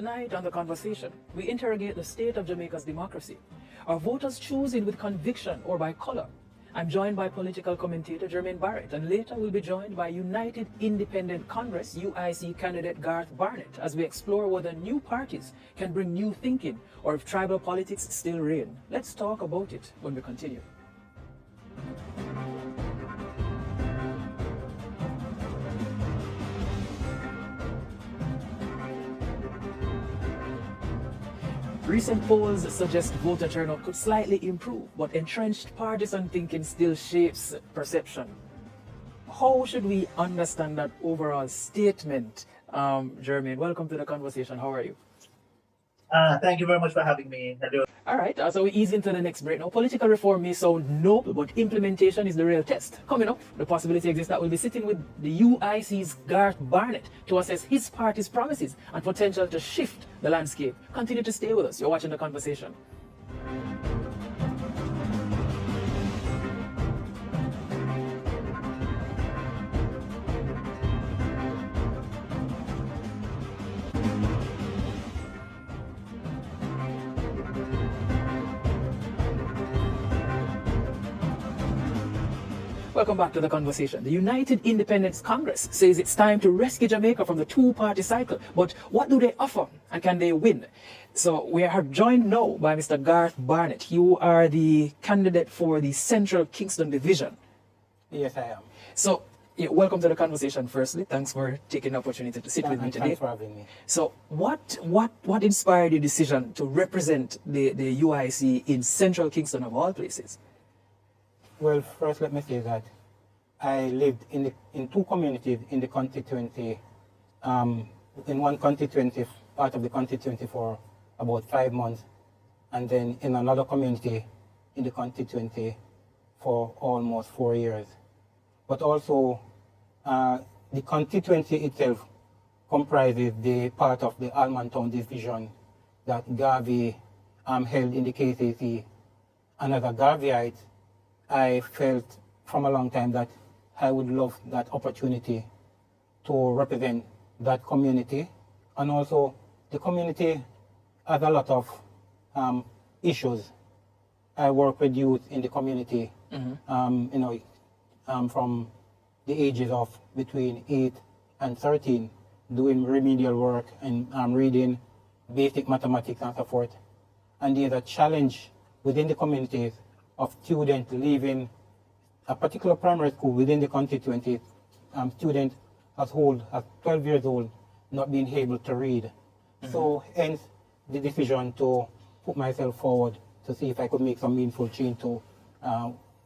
Tonight on The Conversation, we interrogate the state of Jamaica's democracy. Are voters choosing with conviction or by color? I'm joined by political commentator Jermaine Barrett, and later we'll be joined by United Independent Congress UIC candidate Garth Barnett as we explore whether new parties can bring new thinking or if tribal politics still reign. Let's talk about it when we continue. Recent polls suggest voter turnout could slightly improve, but entrenched partisan thinking still shapes perception. How should we understand that overall statement? Jermaine, welcome to The Conversation. How are you? Thank you very much for having me. Hello. All right, so we ease into the next break. Now, political reform may sound noble, but implementation is the real test. Coming up, the possibility exists that we'll be sitting with the UIC's Garth Barnett to assess his party's promises and potential to shift the landscape. Continue to stay with us. You're watching The Conversation. Welcome back to The Conversation. The United Independent Congress says it's time to rescue Jamaica from the two-party cycle. But what do they offer and can they win? So we are joined now by Mr. Garth Barnett. You are the candidate for the Central Kingston division. Yes, I am. So welcome to The Conversation firstly. Thanks for taking the opportunity to sit with me today. Thanks for having me. So what inspired your decision to represent the UIC in Central Kingston of all places? Well, first let me say that I lived in two communities in the constituency, in one constituency, part of the constituency for about 5 months, and then in another community in the constituency for almost 4 years. But also, the constituency itself comprises the part of the Almontown division that Garvey held in the KCC. And as a Garveyite, I felt from a long time that I would love that opportunity to represent that community. And also, the community has a lot of issues. I work with youth in the community, from the ages of between 8 and 13, doing remedial work and reading basic mathematics and so forth. And there's a challenge within the communities of students leaving a particular primary school within the constituency, students as 12 years old, not being able to read. Mm-hmm. So hence the decision to put myself forward to see if I could make some meaningful change to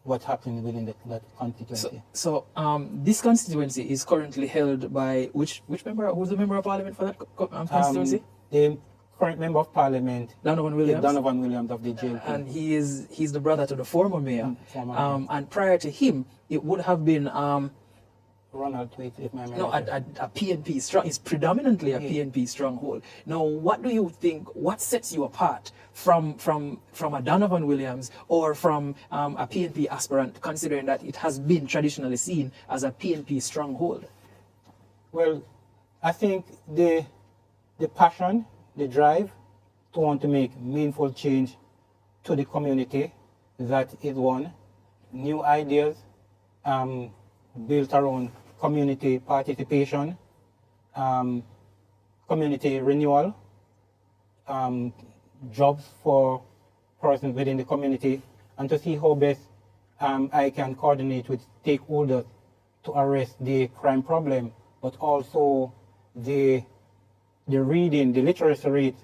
what's happening within that constituency. So this constituency is currently held by which member? Who's the member of parliament for that constituency? The current member of parliament, Donovan Williams. Donovan Williams of the JLP. And he's the brother to the former mayor. And prior to him, it would have been Ronald Tweed, if my memory. No, a PNP strong. It's predominantly a PNP stronghold. Now, what do you think? What sets you apart from a Donovan Williams or from a PNP aspirant, considering that it has been traditionally seen as a PNP stronghold? Well, I think the passion, the drive to want to make meaningful change to the community, that is one. New ideas built around community participation, community renewal, jobs for persons within the community, and to see how best I can coordinate with stakeholders to arrest the crime problem, but also the reading, the literacy rate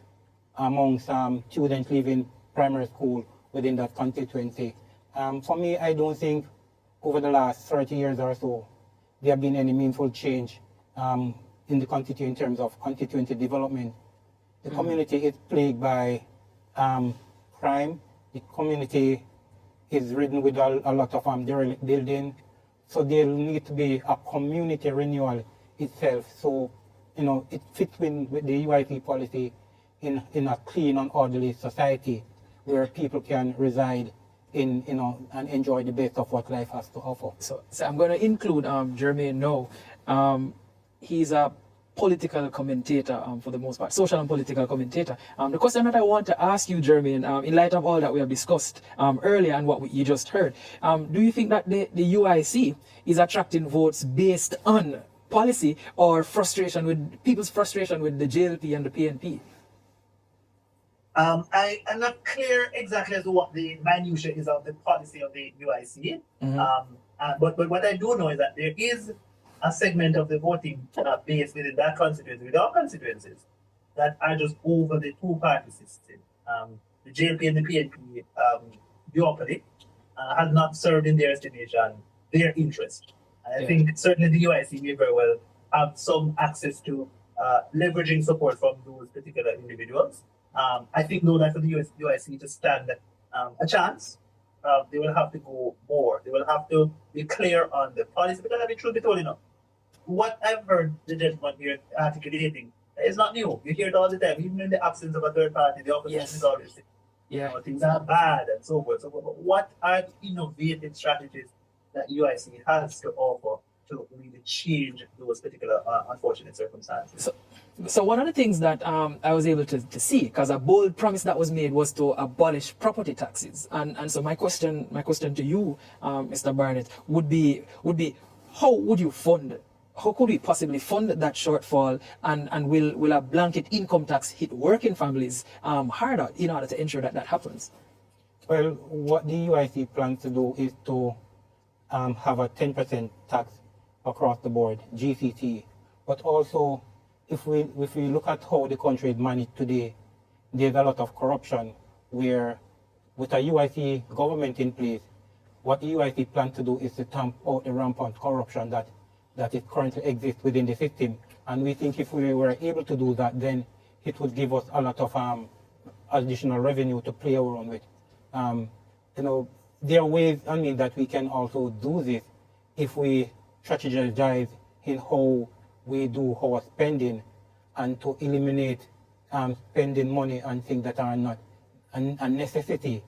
amongst students leaving primary school within that constituency. For me, I don't think over the last 30 years or so, there have been any meaningful change in the constituency in terms of constituency development. The community is plagued by crime. The community is ridden with a lot of derelict building. So there needs to be a community renewal itself. So, it fits with the UIC policy in a clean and orderly society where people can reside in, and enjoy the best of what life has to offer. So I'm going to include Jermaine now. He's a political commentator for the most part, social and political commentator. The question that I want to ask you, Jermaine, in light of all that we have discussed earlier and what you just heard, do you think that the UIC is attracting votes based on policy or frustration with people's frustration with the JLP and the PNP? I am not clear exactly as to what the minutiae is of the policy of the UIC. But what I do know is that there is a segment of the voting base within that constituency, with our constituencies, that are just over the two-party system. The JLP and the PNP duopoly has not served in their estimation their interest. And I think certainly the UIC may very well have some access to leveraging support from those particular individuals. I think, though, that for the UIC to stand a chance, they will have to go more. They will have to be clear on the policy, because I mean, truth be told, what I've heard the gentleman here articulating is not new. You hear it all the time, even in the absence of a third party. The opposition is always saying, things are bad and so forth. So, what are the innovative strategies that UIC has to offer to really change those particular unfortunate circumstances? So one of the things that I was able to see, because a bold promise that was made, was to abolish property taxes. And so my question to you, Mr. Barnett, would be how would you fund? How could we possibly fund that shortfall, and will a blanket income tax hit working families harder in order to ensure that happens? Well, what the UIC plans to do is to have a 10% tax across the board, GCT. But also, if we look at how the country is managed today, there's a lot of corruption where, with a UIC government in place, what the UIC plans to do is to tamp out the rampant corruption that it currently exists within the system. And we think if we were able to do that, then it would give us a lot of additional revenue to play around with. There are ways, that we can also do this if we strategize in how we do our spending, and to eliminate spending money on things that are not a necessity,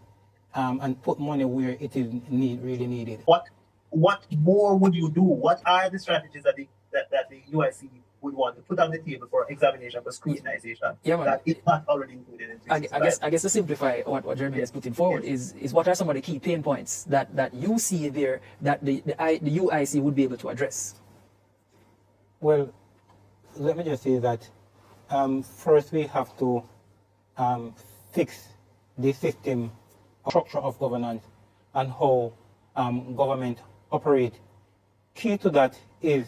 and put money where it is really needed. What more would you do? What are the strategies that the UIC would want to put on the table for examination, for scrutinization, that is not already included in this? I guess to simplify what Jeremy is putting forward is what are some of the key pain points that you see there that the UIC would be able to address? Well, let me just say that first we have to fix the system structure of governance and how government operate. Key to that is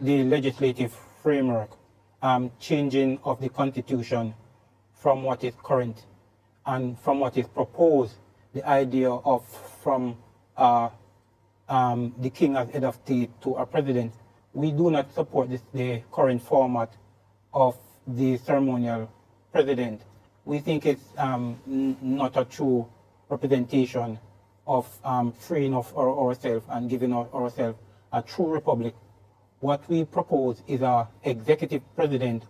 the legislative framework, changing of the constitution from what is current and from what is proposed, the idea of from the king as head of state to a president. We do not support the current format of the ceremonial president. We think it's not a true representation of freeing of ourselves and giving ourselves a true republic. What we propose is an executive president,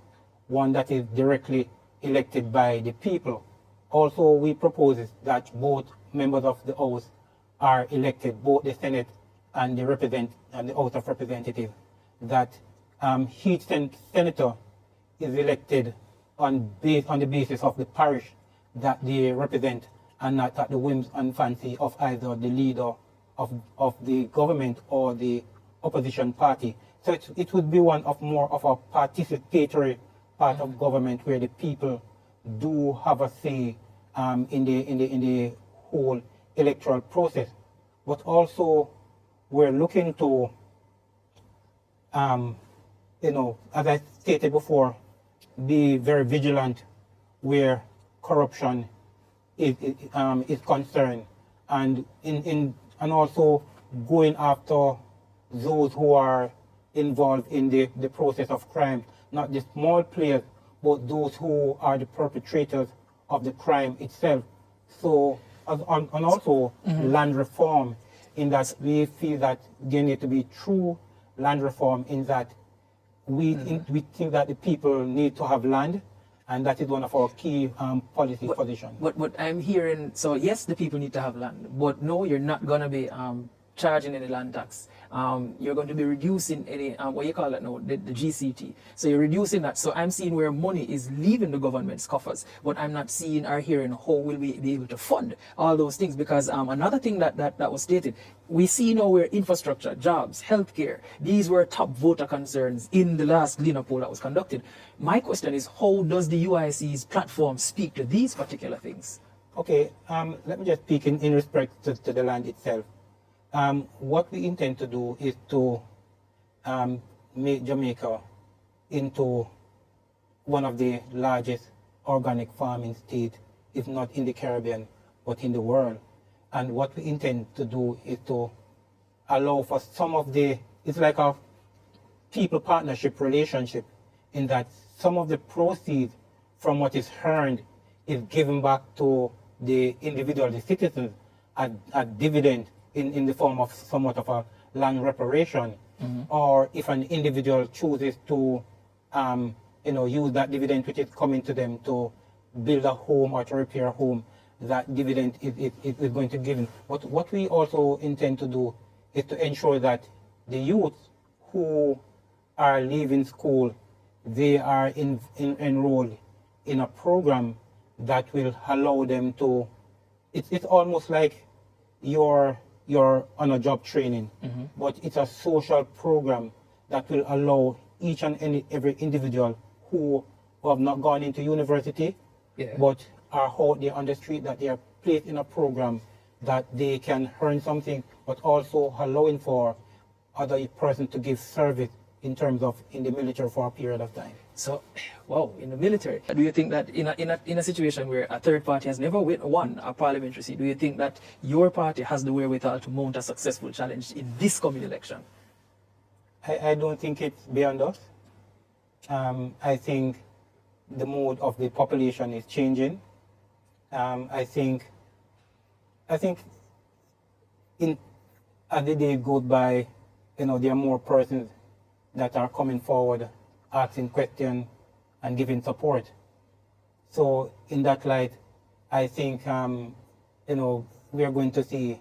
one that is directly elected by the people. Also, we propose that both members of the House are elected, both the Senate and the House of Representatives, that each senator is elected on the basis of the parish that they represent, and not at the whims and fancy of either the leader of the government or the opposition party. So it would be more of a participatory part of government, where the people do have a say in the whole electoral process. But also, we're looking to, as I stated before, be very vigilant where corruption is concerned, and also going after those who are involved in the process of crime, not the small players, but those who are the perpetrators of the crime itself. So, and also land reform, in that we feel that there need to be true land reform, in that we think that the people need to have land, and that is one of our key policy positions. But I'm hearing, so yes, the people need to have land, but no, you're not going to be charging any land tax. You're going to be reducing any, what you call it now, the GCT. So you're reducing that. So I'm seeing where money is leaving the government's coffers, but I'm not seeing or hearing how will we be able to fund all those things. Because another thing that was stated, we see now where infrastructure, jobs, healthcare, these were top voter concerns in the last Gleaner poll that was conducted. My question is, how does the UIC's platform speak to these particular things? Okay, let me just speak in respect to the land itself. What we intend to do is to make Jamaica into one of the largest organic farming states, if not in the Caribbean, but in the world. And what we intend to do is to allow for some of the, it's like a people partnership relationship, in that some of the proceeds from what is earned is given back to the individual, the citizens, a dividend in the form of somewhat of a land reparation, or if an individual chooses to, use that dividend which is coming to them to build a home or to repair a home, that dividend is going to give. But what we also intend to do is to ensure that the youth who are leaving school, they are enrolled in a program that will allow them to, it's almost like you're on a job training, but it's a social program that will allow each and every individual who have not gone into university, but are out there on the street, that they are placed in a program that they can earn something, but also allowing for other person to give service in terms of in the military for a period of time. So, wow, in the military, do you think that in a situation where a third party has never won a parliamentary seat, do you think that your party has the wherewithal to mount a successful challenge in this coming election? I don't think it's beyond us. I think the mood of the population is changing. I think as the day goes by, there are more persons that are coming forward, asking questions and giving support. So in that light, I think we are going to see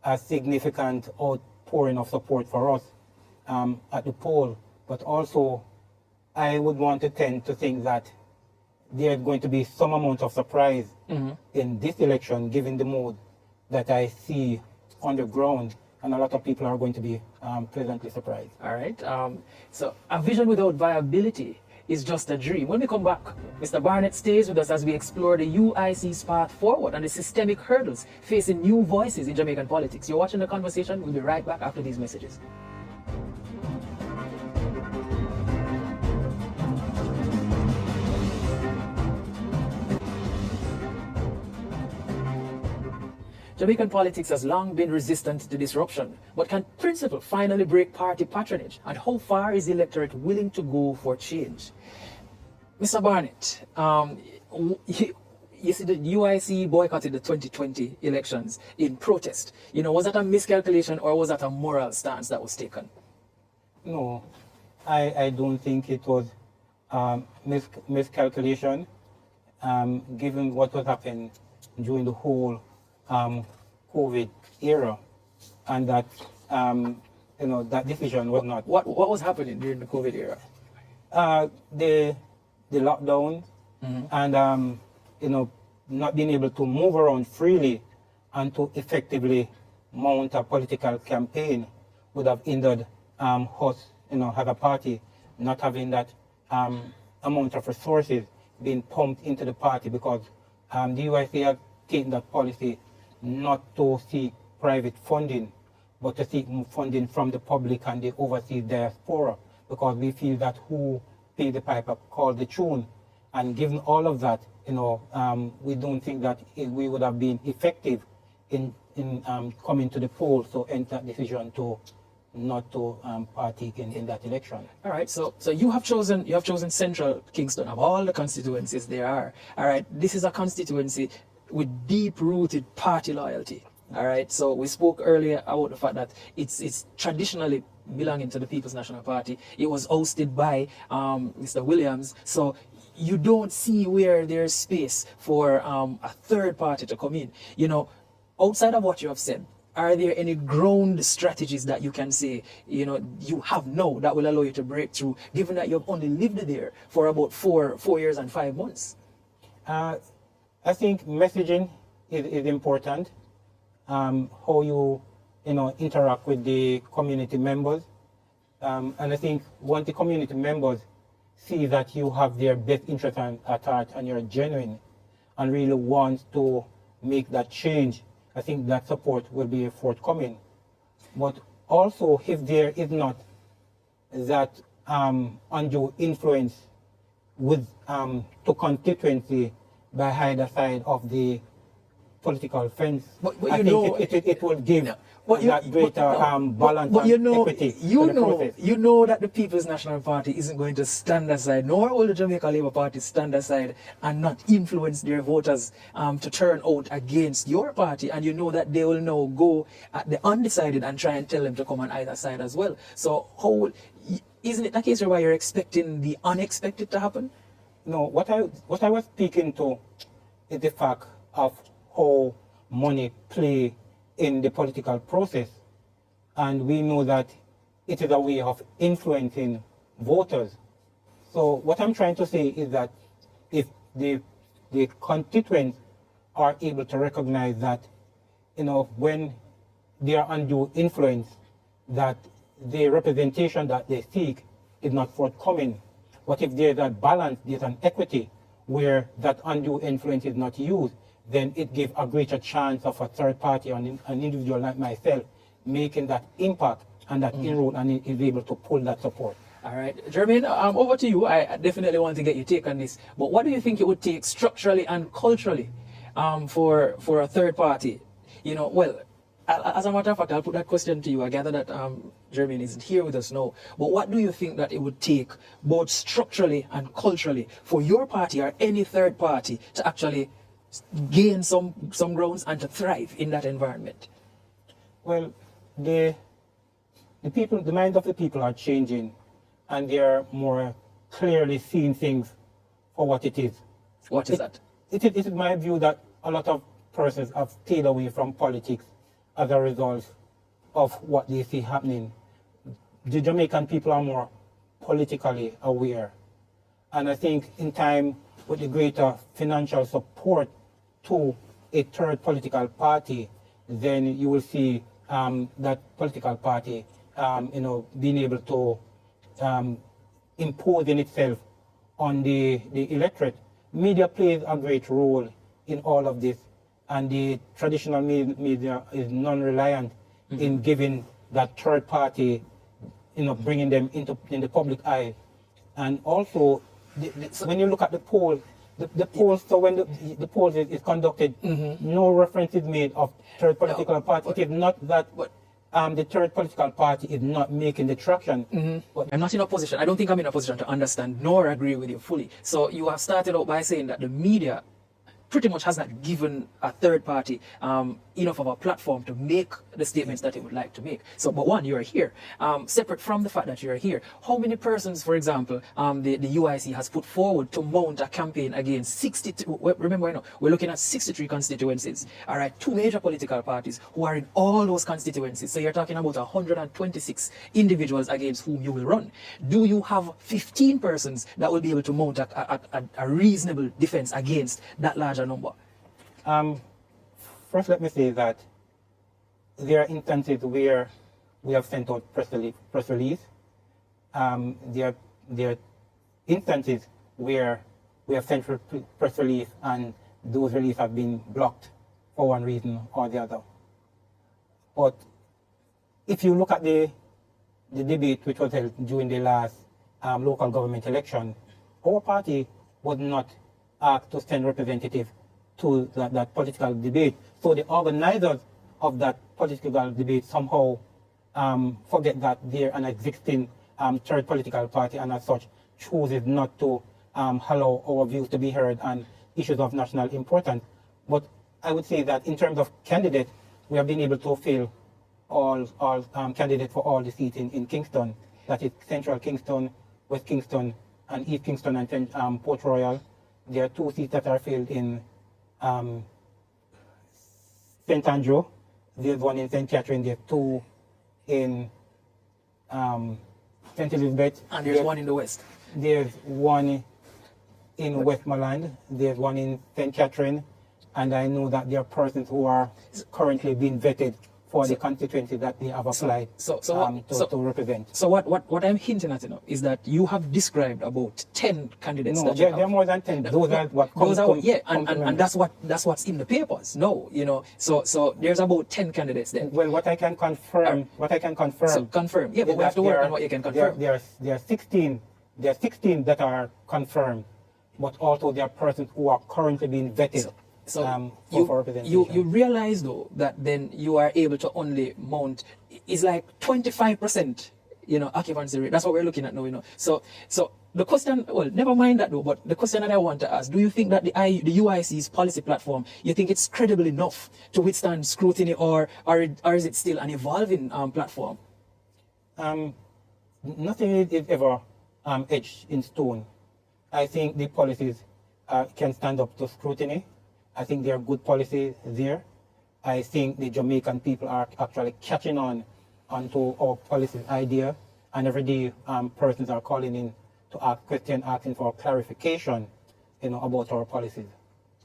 a significant outpouring of support for us at the poll. But also, I would want to tend to think that there's going to be some amount of surprise in this election, given the mood that I see on the ground, and a lot of people are going to be pleasantly surprised. All right. So a vision without viability is just a dream. When we come back, Mr. Barnett stays with us as we explore the UIC's path forward and the systemic hurdles facing new voices in Jamaican politics. You're watching The Conversation. We'll be right back after these messages. Jamaican politics has long been resistant to disruption, but can principle finally break party patronage? And how far is the electorate willing to go for change? Mr. Barnett, you see the UIC boycotted the 2020 elections in protest. Was that a miscalculation or was that a moral stance that was taken? No, I don't think it was miscalculation, given what was happening during the whole COVID era, and that that decision was not. What was happening during the COVID era? The lockdown, and not being able to move around freely and to effectively mount a political campaign would have hindered us, as a party, not having that amount of resources being pumped into the party, because the UIC has taken that policy not to seek private funding, but to seek funding from the public and the overseas diaspora, because we feel that who paid the piper called the tune. And given all of that, we don't think that we would have been effective in coming to the polls, so hence that decision to not to partake in that election. All right, so you have chosen Central Kingston of all the constituencies there are. All right, this is a constituency with deep-rooted party loyalty. All right, so we spoke earlier about the fact that it's traditionally belonging to the People's National Party. It was hosted by Mr. Williams, so you don't see where there's space for a third party to come in. Outside of what you have said, are there any ground strategies that you can say, you have now that will allow you to break through, given that you've only lived there for about 4 years and 5 months? I think messaging is important. How you interact with the community members, and I think once the community members see that you have their best interest at heart and you're genuine and really want to make that change, I think that support will be forthcoming. But also, if there is not that undue influence with to constituency by either side of the political fence, I think it will give that greater balance and equity to the process. You know that the People's National Party isn't going to stand aside, nor will the Jamaica Labour Party stand aside and not influence their voters to turn out against your party, and you know that they will now go at the undecided and try and tell them to come on either side as well. So isn't it the case where you're expecting the unexpected to happen? No, what I was speaking to is the fact of how money play in the political process, and we know that it is a way of influencing voters. So what I'm trying to say is that if the constituents are able to recognize that, when they are undue influence, that the representation that they seek is not forthcoming. But if there's a balance, there's an equity where that undue influence is not used, then it gives a greater chance of a third party or an individual like myself making that impact and that inroad, and is able to pull that support. All right, Jermaine, over to you. I definitely want to get your take on this. But what do you think it would take structurally and culturally for a third party? Well, as a matter of fact, I'll put that question to you. I gather that Jermaine isn't here with us now. But what do you think that it would take, both structurally and culturally, for your party or any third party to actually gain some grounds and to thrive in that environment? Well, the minds of the people are changing, and they are more clearly seeing things for what it is. What is that? It is my view that a lot of persons have stayed away from politics as a result of what they see happening. The Jamaican people are more politically aware, and I think in time, with the greater financial support to a third political party, then you will see that political party, being able to impose in itself on the electorate. Media plays a great role in all of this, and the traditional media is non-reliant in giving that third party, bringing them in the public eye. And also, when you look at the poll, the polls, so when the poll is conducted, no reference is made of third political party. It is not that the third political party is not making the traction. But I'm not in a position, I don't think I'm in a position to understand nor agree with you fully. So you have started out by saying that the media pretty much has not given a third party enough of a platform to make the statements that it would like to make. So, but one, you're here. Separate from the fact that you're here, how many persons, for example, the UIC has put forward to mount a campaign against 62, remember, we're looking at 63 constituencies, all right, 2 major political parties who are in all those constituencies. So you're talking about 126 individuals against whom you will run. Do you have 15 persons that will be able to mount a reasonable defense against that larger number? First, let me say that there are instances where we have sent out press release. There are instances where we have sent press release and those releases have been blocked for one reason or the other. But if you look at the debate which was held during the last local government election, our party was not asked to send representatives to that political debate. So the organizers of that political debate somehow forget that they're an existing third political party, and as such chooses not to allow our views to be heard on issues of national importance. But I would say that in terms of candidates, we have been able to fill all candidates for all the seats in Kingston. That is Central Kingston, West Kingston, and East Kingston and Port Royal. There are 2 seats that are filled in St. Andrew, there's one in St. Catherine, there's two in St. Elizabeth. And there's one in the west. There's one in Westmoreland, there's one in St. Catherine, and I know that there are persons who are currently being vetted for the constituency that they have applied to represent. So what I'm hinting at, is that you have described about 10 candidates. No, that you there are more than 10. Those are what comes. And that's what's in the papers. No, so there's about 10 candidates there. Well, what I can confirm. So confirm. Yeah, but we have to work on what you can confirm. There are 16. There are 16 that are confirmed, but also there are persons who are currently being vetted. For representation. You realize though that then you are able to only mount is like 25%, occupancy rate. That's what we're looking at now, So the question, well, never mind that though, but the question that I want to ask, do you think that the UIC's policy platform, you think it's credible enough to withstand scrutiny, or is it still an evolving platform? Nothing is ever etched in stone. I think the policies can stand up to scrutiny. I think there are good policies there. I think the Jamaican people are actually catching onto our policy idea, and every day persons are calling in to ask questions, asking for clarification, about our policies.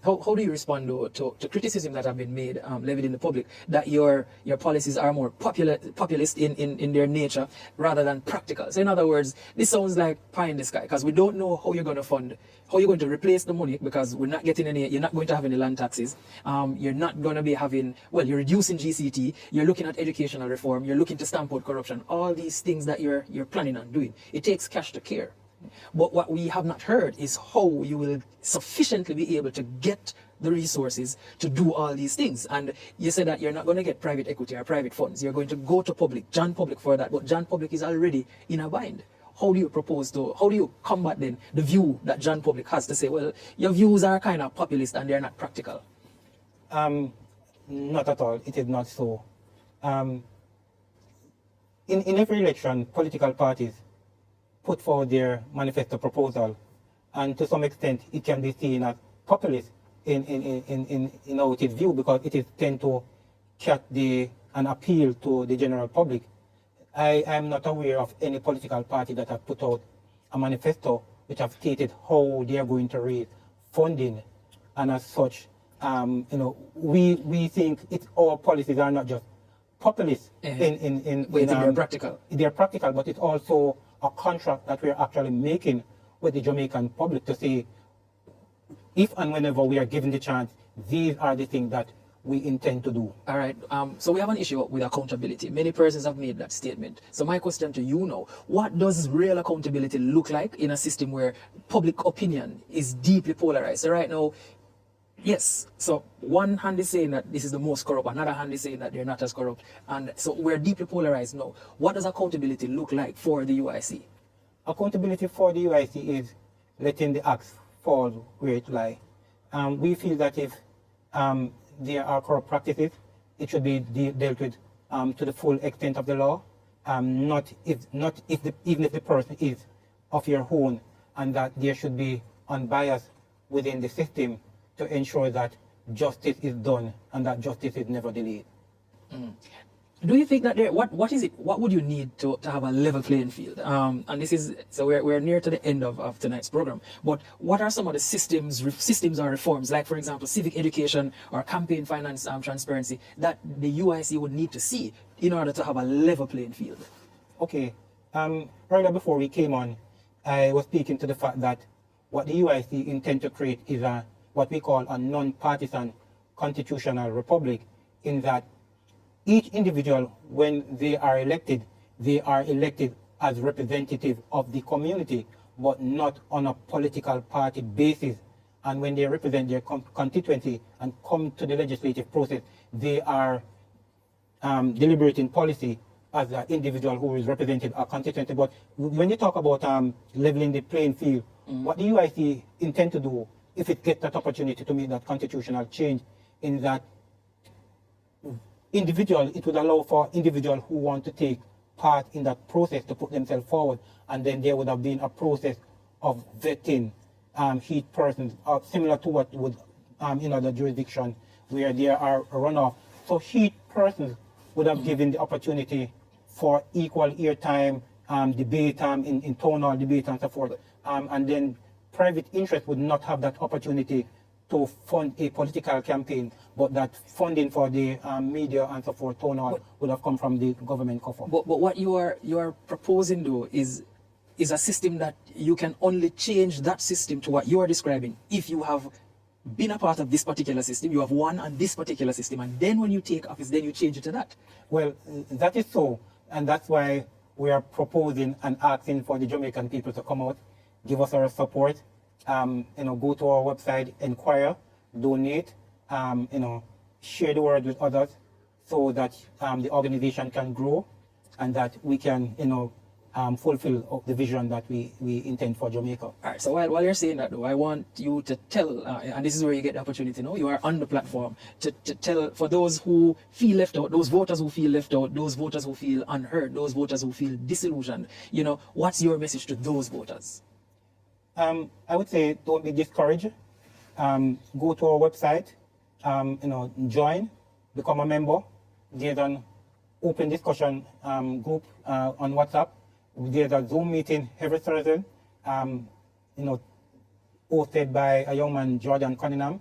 How do you respond though, to criticism that have been made, levied in the public, that your policies are more populist in their nature rather than practical? So in other words, this sounds like pie in the sky, because we don't know how you're going to fund, how you're going to replace the money, because we're not getting any, you're not going to have any land taxes. You're not going to be having, well, you're reducing GCT, you're looking at educational reform, you're looking to stamp out corruption, all these things that you're planning on doing. It takes cash to care. But what we have not heard is how you will sufficiently be able to get the resources to do all these things. And you said that you're not going to get private equity or private funds. You're going to go to John Public for that. But John Public is already in a bind. How do you combat then the view that John Public has to say, well, your views are kind of populist and they're not practical? Not at all. It is not so. In every election, political parties put forward their manifesto proposal, and to some extent it can be seen as populist in its view, because it is tend to catch and appeal to the general public. I am not aware of any political party that have put out a manifesto which have stated how they are going to raise funding, and as such, we think our policies are not just populist they're practical. They're practical, but it's also a contract that we're actually making with the Jamaican public to say, if and whenever we are given the chance, these are the things that we intend to do. All right. So we have an issue with accountability. Many persons have made that statement. So my question to you now, what does real accountability look like in a system where public opinion is deeply polarized? So right now, yes, so one hand is saying that this is the most corrupt, another hand is saying that they're not as corrupt. And so we're deeply polarized now. What does accountability look like for the UIC? Accountability for the UIC is letting the axe fall where it lies. We feel that if there are corrupt practices, it should be dealt with to the full extent of the law, even if the person is of your own, and that there should be unbiased within the system to ensure that justice is done and that justice is never delayed. Do you think that what would you need to have a level playing field? And this is, so we're near to the end of tonight's program, but what are some of the systems or reforms, like for example, civic education or campaign finance transparency, that the UIC would need to see in order to have a level playing field? Okay, earlier before we came on, I was speaking to the fact that what the UIC intend to create is what we call a non-partisan constitutional republic, in that each individual, when they are elected as representative of the community, but not on a political party basis. And when they represent their constituency and come to the legislative process, they are deliberating policy as an individual who is representing a constituency. But when you talk about leveling the playing field, what the UIC intend to do, if it gets that opportunity to make that constitutional change, in that it would allow for individuals who want to take part in that process to put themselves forward, and then there would have been a process of vetting each person, similar to what would in other jurisdictions where there are a runoff. So each person would have given the opportunity for equal airtime, debate, in town hall debate and so forth. And then private interest would not have that opportunity to fund a political campaign, but that funding for the media and so forth, town hall, would have come from the government coffers. But what you are proposing though is a system that you can only change that system to what you are describing if you have been a part of this particular system, you have won on this particular system, and then when you take office, then you change it to that. Well, that is so, and that's why we are proposing and asking for the Jamaican people to come out, give us our support, go to our website, inquire, donate, share the word with others, so that the organization can grow, and that we can, fulfill the vision that we intend for Jamaica. All right, so while you're saying that though, I want you to tell, and this is where you get the opportunity, you are on the platform, to tell, for those who feel left out, those voters who feel left out, those voters who feel unheard, those voters who feel disillusioned, what's your message to those voters? I would say don't be discouraged. Go to our website, join, become a member. There's an open discussion group on WhatsApp. There's a Zoom meeting every Thursday, hosted by a young man, Jordan Cunningham.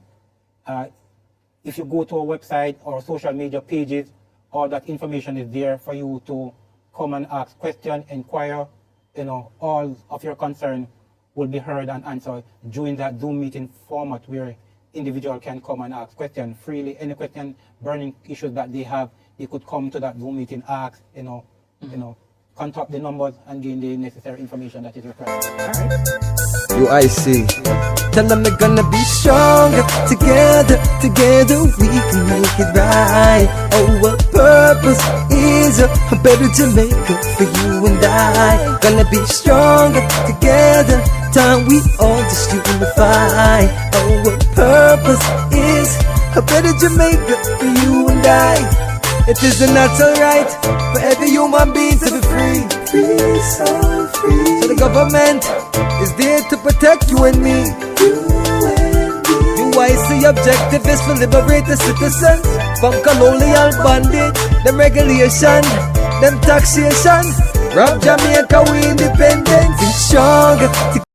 If you go to our website or social media pages, all that information is there for you to come and ask questions, inquire. All of your concern will be heard and answered during that Zoom meeting format, where individual can come and ask questions freely. Any question, burning issues that they have, they could come to that Zoom meeting, ask, contact the numbers and gain the necessary information that is required. UIC, tell them they're gonna be stronger. Together we can make it right. Our purpose is a better Jamaica for you and I. Gonna be stronger together, time we all just unify. Our purpose is a better Jamaica for you and I. It is a natural right for every human being to be free. Free, so free. So the government is there to protect you and me. You and me. UIC objective is to liberate the citizens from colonial bondage, them regulation, them taxation. Rob Jamaica, we independent and stronger.